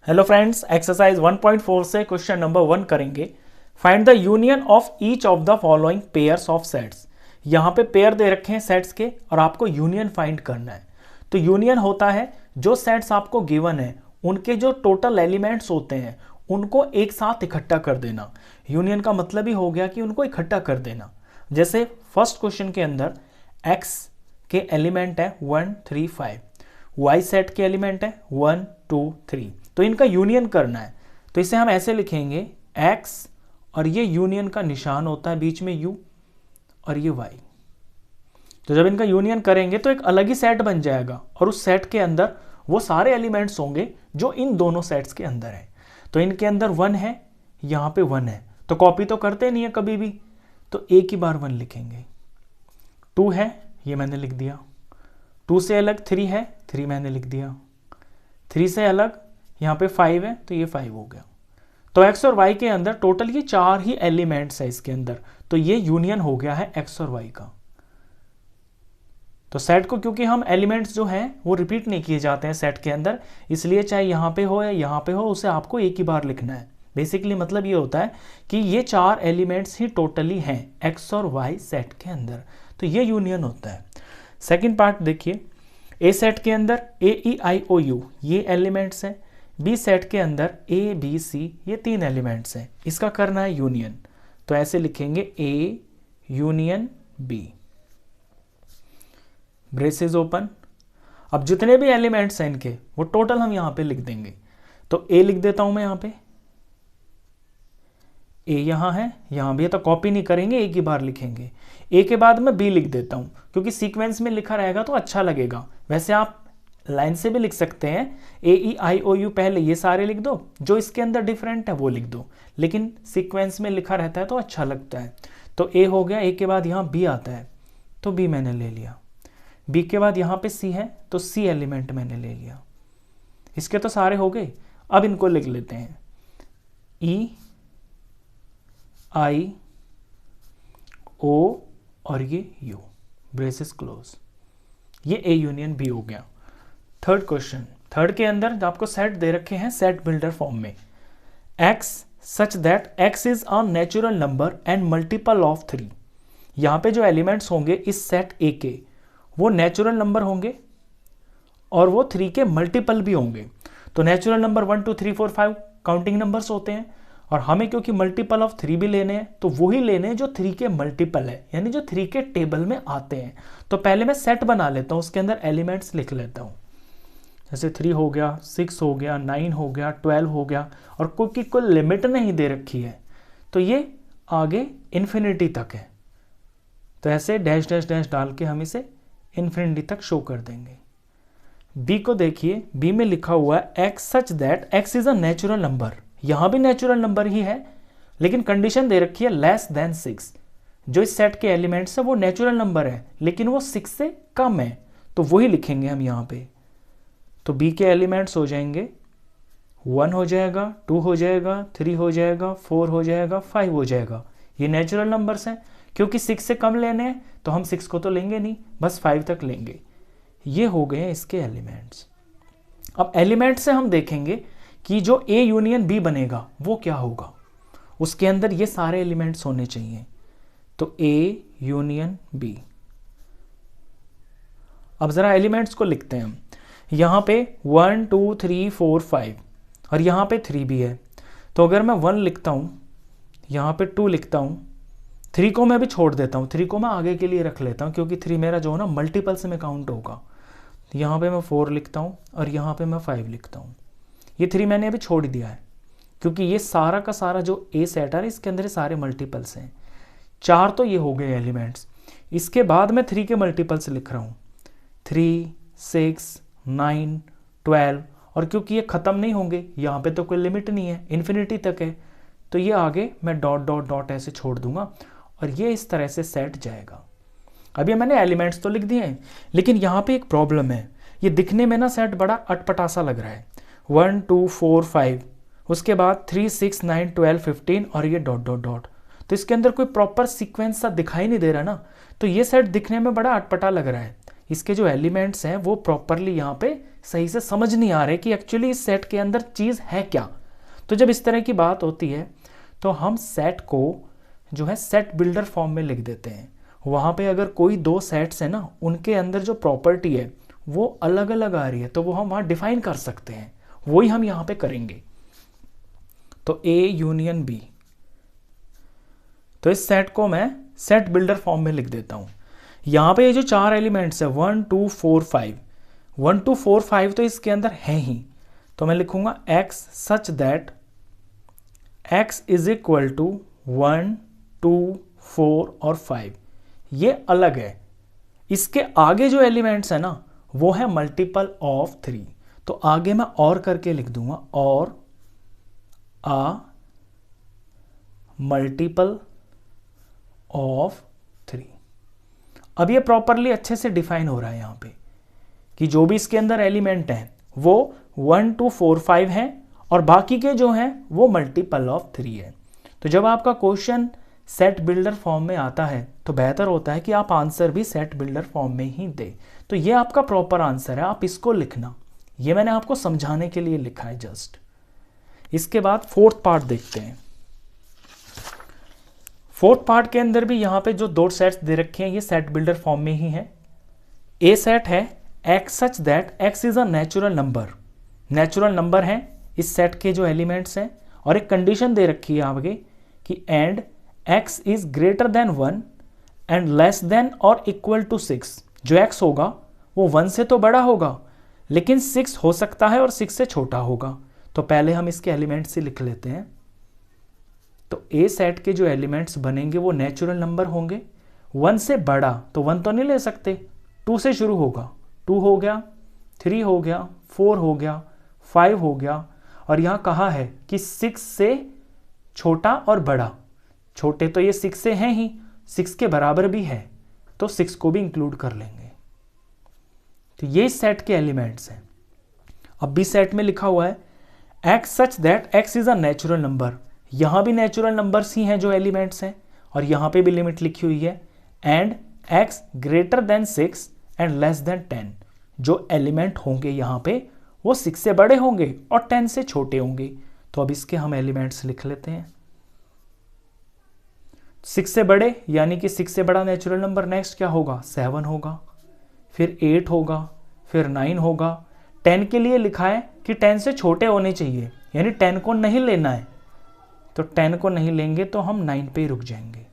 Hello friends, exercise 1.4 से question number 1 करेंगे। Find the union of each of the following pairs of sets. यहाँ पे pair दे रखे हैं सेट्स के और आपको यूनियन फाइंड करना है। तो यूनियन होता है जो सेट्स आपको गिवन है उनके जो टोटल एलिमेंट्स होते हैं उनको एक साथ इकट्ठा कर देना। यूनियन का मतलब ही हो गया कि उनको इकट्ठा कर देना। जैसे फर्स्ट क्वेश्चन के अंदर एक्स के एलिमेंट है 1 3 5, वाई सेट के एलिमेंट है 1 2 3, तो इनका यूनियन करना है। तो इसे हम ऐसे लिखेंगे x और ये यूनियन का निशान होता है बीच में u और ये y। तो जब इनका यूनियन करेंगे तो एक अलग ही सेट बन जाएगा और उस सेट के अंदर वो सारे एलिमेंट्स होंगे जो इन दोनों सेट्स के अंदर है। तो इनके अंदर 1 है, यहाँ पे 1 है, तो कॉपी तो करते नहीं है कभी भी, तो एक ही बार 1 लिखेंगे। 2 है, ये मैंने लिख दिया। 2 से अलग 3 है, 3 मैंने लिख दिया। 3 से अलग यहाँ पे 5 है, तो ये 5 हो गया। तो x और y के अंदर टोटल ये 4 ही एलिमेंट्स है इसके अंदर, तो ये यूनियन हो गया है x और y का। तो सेट को क्योंकि हम एलिमेंट्स जो हैं वो रिपीट नहीं किए जाते हैं सेट के अंदर, इसलिए चाहे यहाँ पे हो या यहाँ पे हो उसे आपको एक ही बार लिखना है। बेसिकली मतलब ये होता है कि ये 4 एलिमेंट्स ही टोटली हैं x और y सेट के अंदर, तो ये यूनियन होता है। सेकेंड पार्ट देखिए, ए सेट के अंदर AEIOU ये एलिमेंट्स हैं, बी सेट के अंदर ABC ये 3 एलिमेंट्स हैं, इसका करना है यूनियन। तो ऐसे लिखेंगे A union B, braces open. अब जितने भी एलिमेंट्स हैं इनके वो टोटल हम यहां पे लिख देंगे। तो A लिख देता हूं मैं यहां पे, A यहां है, यहां भी है, तो कॉपी नहीं करेंगे, एक ही बार लिखेंगे। A के बाद मैं B लिख देता हूं क्योंकि सीक्वेंस में लिखा रहेगा तो अच्छा लगेगा। वैसे आप लाइन से भी लिख सकते हैं, AEIOU पहले ये सारे लिख दो, जो इसके अंदर डिफरेंट है वो लिख दो, लेकिन सीक्वेंस में लिखा रहता है तो अच्छा लगता है। तो A हो गया, A के बाद यहाँ B आता है तो B मैंने ले लिया। B के बाद यहाँ पे C है तो C एलिमेंट मैंने ले लिया। इसके तो सारे हो गए, अब इनको लिख लेते हैं EIO और ये U, ब्रेसेस क्लोज। ये A यूनियन B हो गया। थर्ड क्वेश्चन, थर्ड के अंदर आपको सेट दे रखे हैं सेट बिल्डर फॉर्म में। x such that x is a natural number and multiple of 3। यहाँ पे जो एलिमेंट्स होंगे इस सेट A के वो नेचुरल नंबर होंगे और वो 3 के मल्टीपल भी होंगे। तो नेचुरल नंबर 1 2 3 4 5 काउंटिंग नंबर्स होते हैं और हमें क्योंकि मल्टीपल ऑफ 3 भी लेने हैं तो वही लेने हैं जो 3 के मल्टीपल है, यानी जो 3 के टेबल में आते हैं। तो पहले मैं सेट बना लेता हूँ, उसके अंदर एलिमेंट्स लिख लेता हूँ। जैसे 3 हो गया, 6 हो गया, 9 हो गया, 12 हो गया, और कोई कोई लिमिट नहीं दे रखी है तो ये आगे इन्फिनिटी तक है। तो ऐसे डैश डैश डैश डाल के हम इसे इन्फिनिटी तक शो कर देंगे। बी को देखिए, बी में लिखा हुआ है x such that x is a natural number. यहां भी नेचुरल नंबर ही है लेकिन कंडीशन दे रखी है लेस देन 6। जो इस सेट के एलिमेंट्स है वो नेचुरल नंबर है लेकिन वो 6 से कम है, तो वही लिखेंगे हम यहाँ पे। तो B के एलिमेंट्स हो जाएंगे 1 हो जाएगा, 2 हो जाएगा, 3 हो जाएगा, 4 हो जाएगा, 5 हो जाएगा। ये नेचुरल नंबर्स हैं, क्योंकि 6 से कम लेने हैं तो हम 6 को तो लेंगे नहीं, बस 5 तक लेंगे। ये हो गए इसके एलिमेंट्स। अब एलिमेंट से हम देखेंगे कि जो A यूनियन B बनेगा वो क्या होगा। उसके अंदर ये सारे एलिमेंट्स होने चाहिए, तो A यूनियन B। अब जरा एलिमेंट्स को लिखते हैं हम। यहाँ पे 1 2 3 4 5 और यहाँ पे 3 भी है, तो अगर मैं 1 लिखता हूँ, यहाँ पे 2 लिखता हूँ, 3 को मैं भी छोड़ देता हूँ, 3 को मैं आगे के लिए रख लेता हूँ क्योंकि 3 मेरा जो है ना मल्टीपल्स में काउंट होगा। यहाँ पे मैं 4 लिखता हूँ और यहाँ पे मैं 5 लिखता हूँ। ये 3 मैंने अभी छोड़ दिया है क्योंकि ये सारा का सारा जो A सेट है इसके अंदर सारे मल्टीपल्स हैं। 4 तो ये हो गए एलिमेंट्स। इसके बाद मैं 3 के मल्टीपल्स लिख रहा हूँ, 3 6 9 12, और क्योंकि ये ख़त्म नहीं होंगे, यहाँ पे तो कोई लिमिट नहीं है, इन्फिनिटी तक है, तो ये आगे मैं डॉट डॉट डॉट ऐसे छोड़ दूंगा और ये इस तरह से सेट जाएगा। अभी मैंने एलिमेंट्स तो लिख दिए हैं लेकिन यहाँ पे एक प्रॉब्लम है, ये दिखने में ना सेट बड़ा अटपटा सा लग रहा है। 1 2 4 5, उसके बाद 3 6 9 12 15 और ये डॉट डॉट डॉट, तो इसके अंदर कोई प्रॉपर सीक्वेंस सा दिखाई नहीं दे रहा ना, तो ये सेट दिखने में बड़ा अटपटा लग रहा है। इसके जो एलिमेंट्स हैं वो प्रॉपरली यहाँ पे सही से समझ नहीं आ रहे कि एक्चुअली इस सेट के अंदर चीज़ है क्या। तो जब इस तरह की बात होती है तो हम सेट को जो है सेट बिल्डर फॉर्म में लिख देते हैं। वहाँ पे अगर कोई दो सेट्स हैं ना, उनके अंदर जो प्रॉपर्टी है वो अलग अलग आ रही है तो वो हम वहाँ डिफाइन कर सकते हैं, वही हम यहाँ पे करेंगे। तो A यूनियन B, तो इस सेट को मैं सेट बिल्डर फॉर्म में लिख देता हूँ। यहाँ पे ये जो चार एलिमेंट्स है 1 2 4 5, 1 2 4 5 तो इसके अंदर है ही, तो मैं लिखूंगा x such that x is equal to 1 2 4 और 5, ये अलग है। इसके आगे जो एलिमेंट्स है ना वो है मल्टीपल ऑफ 3, तो आगे मैं और करके लिख दूंगा और आ मल्टीपल ऑफ 3। अब ये प्रॉपरली अच्छे से डिफाइन हो रहा है यहाँ पे कि जो भी इसके अंदर एलिमेंट हैं वो 1 2 4 5 हैं और बाकी के जो हैं वो मल्टीपल ऑफ 3 है। तो जब आपका क्वेश्चन सेट बिल्डर फॉर्म में आता है तो बेहतर होता है कि आप आंसर भी सेट बिल्डर फॉर्म में ही दें। तो ये आपका प्रॉपर आंसर है, आप इसको लिखना, ये मैंने आपको समझाने के लिए लिखा है जस्ट। इसके बाद फोर्थ पार्ट देखते हैं। फोर्थ पार्ट के अंदर भी यहाँ पे जो दो सेट्स दे रखे हैं ये सेट बिल्डर फॉर्म में ही है। ए सेट है x such that x is a natural number, natural number है इस सेट के जो एलिमेंट्स हैं, और एक कंडीशन दे रखी है आगे कि and x is greater than 1 and less than और इक्वल टू 6। जो x होगा वो 1 से तो बड़ा होगा लेकिन 6 हो सकता है और 6 से छोटा होगा। तो पहले हम इसके एलिमेंट्स ही लिख लेते हैं। तो ए सेट के जो एलिमेंट्स बनेंगे वो नेचुरल नंबर होंगे। 1 से बड़ा तो 1 तो नहीं ले सकते, 2 से शुरू होगा, 2 हो गया, 3 हो गया, 4 हो गया, 5 हो गया, और यहाँ कहा है कि 6 से छोटा और बड़ा। छोटे तो ये 6 से हैं ही, 6 के बराबर भी है तो 6 को भी इंक्लूड कर लेंगे। तो ये सेट के एलिमेंट्स हैं। अब भी सेट में लिखा हुआ है x such that x is a natural number, यहां भी नेचुरल नंबर्स ही हैं जो एलिमेंट्स हैं, और यहां पे भी लिमिट लिखी हुई है and x greater than 6 and less than 10। जो एलिमेंट होंगे यहां पे वो 6 से बड़े होंगे और 10 से छोटे होंगे। तो अब इसके हम एलिमेंट्स लिख लेते हैं। 6 से बड़े यानी कि 6 से बड़ा नेचुरल नंबर नेक्स्ट क्या होगा, 7 होगा, फिर 8 होगा, फिर 9 होगा। 10 के लिए लिखा है कि 10 से छोटे होने चाहिए, यानी 10 को नहीं लेना है, तो 10 को नहीं लेंगे तो हम 9 पे रुक जाएंगे।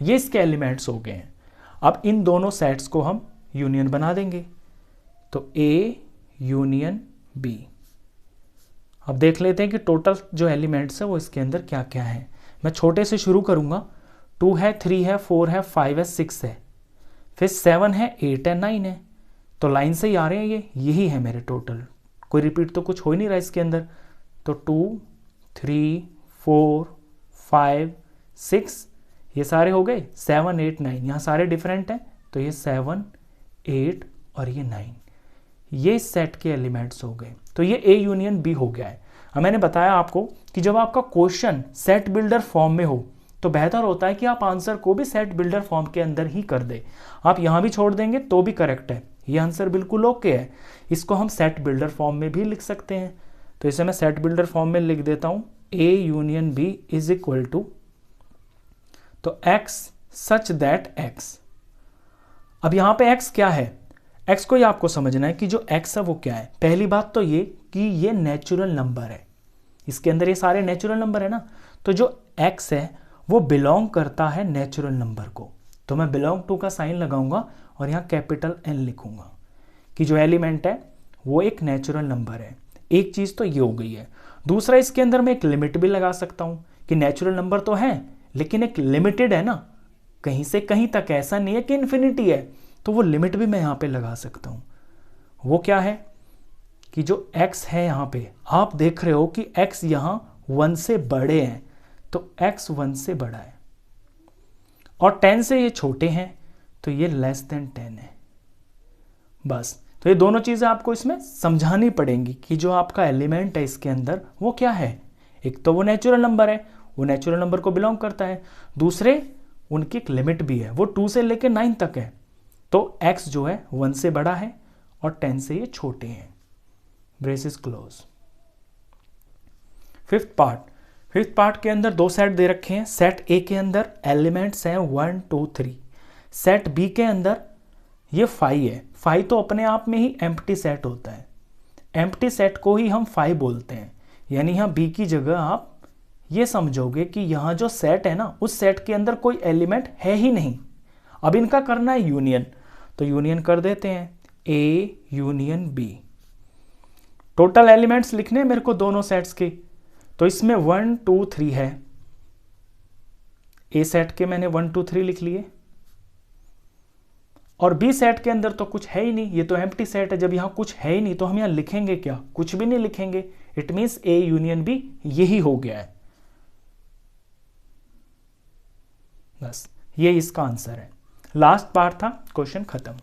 ये इसके एलिमेंट्स हो गए हैं। अब इन दोनों सेट्स को हम यूनियन बना देंगे। तो A यूनियन B। अब देख लेते हैं कि टोटल जो एलिमेंट्स है वो इसके अंदर क्या क्या है। मैं छोटे से शुरू करूंगा। 2 है, 3 है, 4 है, 5 है, 6 है, फिर 7 है, 8 है, 9 है। तो लाइन से ही आ रहे हैं ये, यही है मेरे टोटल, कोई रिपीट तो कुछ हो ही नहीं रहा इसके अंदर। तो 2 3 4 5 6 ये सारे हो गए, 7 8 9 यहाँ सारे डिफरेंट हैं, तो ये 7 8 और ये 9, ये सेट के एलिमेंट्स हो गए। तो ये A यूनियन B हो गया है। अब मैंने बताया आपको कि जब आपका क्वेश्चन सेट बिल्डर फॉर्म में हो तो बेहतर होता है कि आप आंसर को भी सेट बिल्डर फॉर्म के अंदर ही कर दे। आप यहाँ भी छोड़ देंगे तो भी करेक्ट है, ये आंसर बिल्कुल ओके है। इसको हम सेट बिल्डर फॉर्म में भी लिख सकते हैं। तो इसे मैं सेट बिल्डर फॉर्म में लिख देता हूँ A union B is equal to, तो x सच दैट x। अब यहाँ पे x क्या है, x को ही आपको समझना है कि जो x है वो क्या है। पहली बात तो ये कि ये नेचुरल नंबर है, इसके अंदर ये सारे नेचुरल नंबर है ना, तो जो x है वो बिलोंग करता है नेचुरल नंबर को। तो मैं बिलोंग टू का साइन लगाऊंगा और यहाँ कैपिटल N लिखूंगा कि जो एलिमेंट है वो एक नेचुरल नंबर है। एक चीज़ तो ये हो गई है। दूसरा, इसके अंदर मैं एक लिमिट भी लगा सकता हूँ कि नेचुरल नंबर तो है लेकिन एक लिमिटेड है ना, कहीं से कहीं तक, ऐसा नहीं है कि इन्फिनिटी है। तो वो लिमिट भी मैं यहाँ पे लगा सकता हूँ। वो क्या है कि जो x है यहाँ पे आप देख रहे हो कि x यहाँ 1 से बड़े हैं, तो x 1 से बड़ा है और 10 से ये छोटे हैं, तो ये लेस देन 10 है। बस, तो ये दोनों चीज़ें आपको इसमें समझानी पड़ेंगी कि जो आपका एलिमेंट है इसके अंदर वो क्या है। एक तो वो नेचुरल नंबर है, वो नेचुरल नंबर को बिलोंग करता है। दूसरे, उनकी एक लिमिट भी है, वो 2 से लेकर 9 तक है। तो x जो है 1 से बड़ा है और 10 से ये छोटे हैं। Braces close. फिफ्थ पार्ट के अंदर दो सेट दे रखे हैं। सेट ए के अंदर एलिमेंट्स हैं 1 2 3। सेट बी के अंदर ये 5 है। 5 तो अपने आप में ही एम्प्टी सेट होता है, एम्प्टी सेट को ही हम 5 बोलते हैं। यानी यहाँ बी की जगह आप ये समझोगे कि यहाँ जो सेट है ना, उस सेट के अंदर कोई एलिमेंट है ही नहीं। अब इनका करना है यूनियन, तो यूनियन कर देते हैं, A union B. Total elements लिखने हैं मेरे को दोनों सेट्स के, तो इसमें 1 2 3 है। ए सेट के मैंने 1 2 3 लिख लिए, और बी सेट के अंदर तो कुछ है ही नहीं, ये तो एम्प्टी सेट है। जब यहां कुछ है ही नहीं तो हम यहां लिखेंगे क्या? कुछ भी नहीं लिखेंगे। It means A union B यही हो गया है। बस ये इसका आंसर है। लास्ट पार्ट था, क्वेश्चन खत्म।